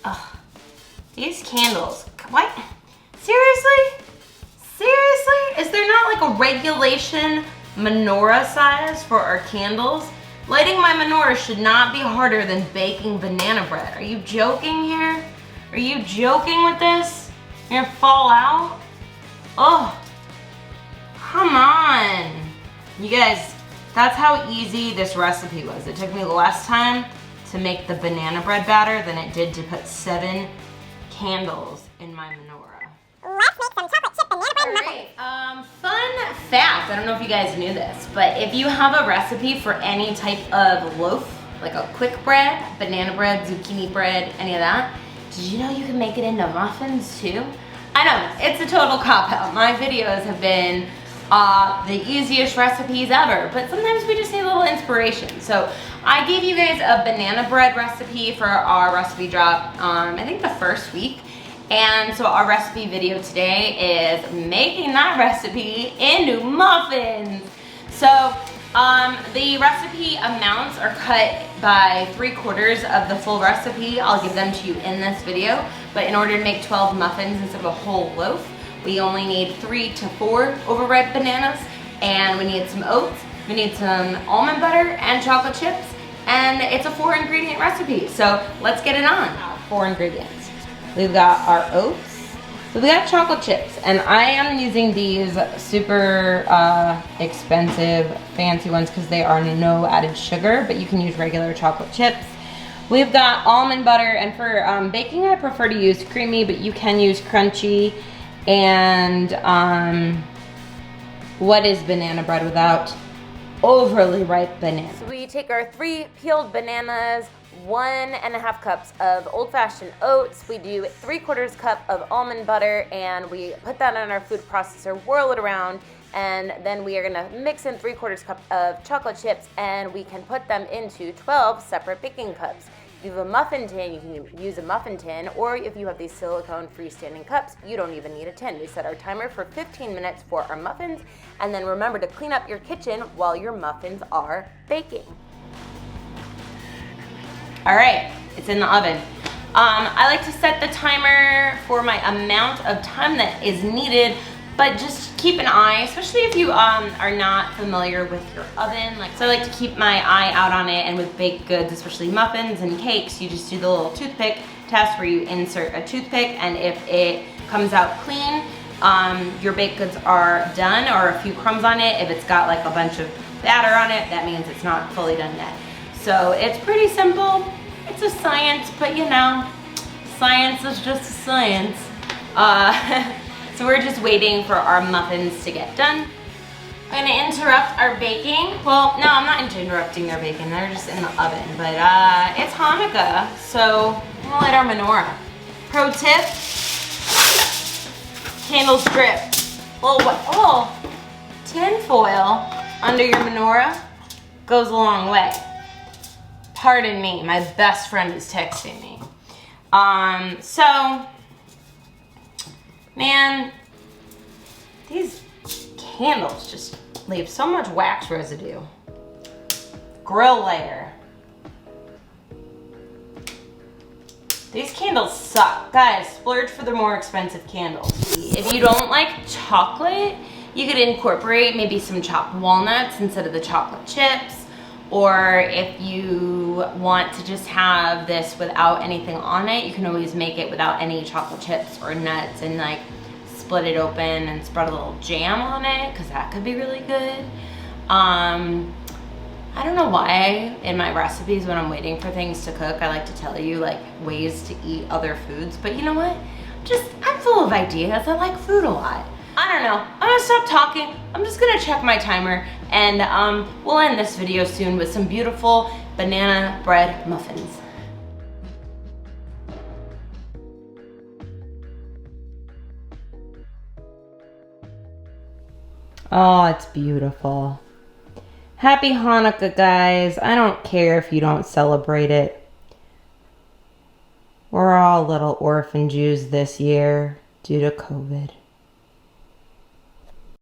Ugh. These candles, what? Seriously? Seriously? Is there not like a regulation menorah size for our candles? Lighting my menorah should not be harder than baking banana bread. Are you joking here? Are you joking with this? You're gonna fall out? Oh, come on. You guys, that's how easy this recipe was. It took me less time to make the banana bread batter than it did to put 7 candles in my menorah. Let's make some chocolate chip banana bread muffins. Alright, fun fact, I don't know if you guys knew this, but if you have a recipe for any type of loaf, like a quick bread, banana bread, zucchini bread, any of that, did you know you can make it into muffins too? I know, it's a total cop-out. My videos have been the easiest recipes ever, but sometimes we just need a little inspiration. So I gave you guys a banana bread recipe for our recipe drop, I think the first week. And so our recipe video today is making that recipe into muffins. So the recipe amounts are cut by 3/4 of the full recipe. I'll give them to you in this video. But in order to make 12 muffins instead of a whole loaf, we only need 3 to 4 overripe bananas, and we need some oats, we need some almond butter and chocolate chips, and it's a 4-ingredient recipe. So let's get it on. 4 ingredients. We've got our oats, so we got chocolate chips, and I am using these super expensive fancy ones because they are no added sugar, but you can use regular chocolate chips. We've got almond butter, and for baking I prefer to use creamy, but you can use crunchy. And what is banana bread without overly ripe bananas? So we take our 3 peeled bananas, 1.5 cups of old-fashioned oats, we do 3/4 cup of almond butter, and we put that in our food processor, whirl it around, and then we are gonna mix in 3/4 cup of chocolate chips, and we can put them into 12 separate baking cups. If you have a muffin tin, you can use a muffin tin, or if you have these silicone freestanding cups, you don't even need a tin. We set our timer for 15 minutes for our muffins, and then remember to clean up your kitchen while your muffins are baking. All right, it's in the oven. I like to set the timer for my amount of time that is needed, but just keep an eye, especially if you are not familiar with your oven. So I like to keep my eye out on it, and with baked goods, especially muffins and cakes, you just do the little toothpick test where you insert a toothpick, and if it comes out clean, your baked goods are done, or a few crumbs on it. If it's got like a bunch of batter on it, that means it's not fully done yet. So it's pretty simple. It's a science, but you know, science is just a science. So we're just waiting for our muffins to get done. I'm gonna interrupt our baking. Well, no, I'm not interrupting our baking. They're just in the oven, but it's Hanukkah, so I'm gonna light our menorah. Pro tip, candles drip. Little tin foil under your menorah goes a long way. Pardon me, my best friend is texting me. So, man, these candles just leave so much wax residue. Grill layer. These candles suck. Guys, splurge for the more expensive candles. If you don't like chocolate, you could incorporate maybe some chopped walnuts instead of the chocolate chips. Or if you want to just have this without anything on it, you can always make it without any chocolate chips or nuts and like split it open and spread a little jam on it, because that could be really good. I don't know why in my recipes when I'm waiting for things to cook, I like to tell you like ways to eat other foods, but you know what? I'm full of ideas. I like food a lot. I don't know, I'm gonna stop talking. I'm just gonna check my timer, and we'll end this video soon with some beautiful banana bread muffins. Oh, it's beautiful. Happy Hanukkah, guys. I don't care if you don't celebrate it. We're all little orphan Jews this year due to COVID.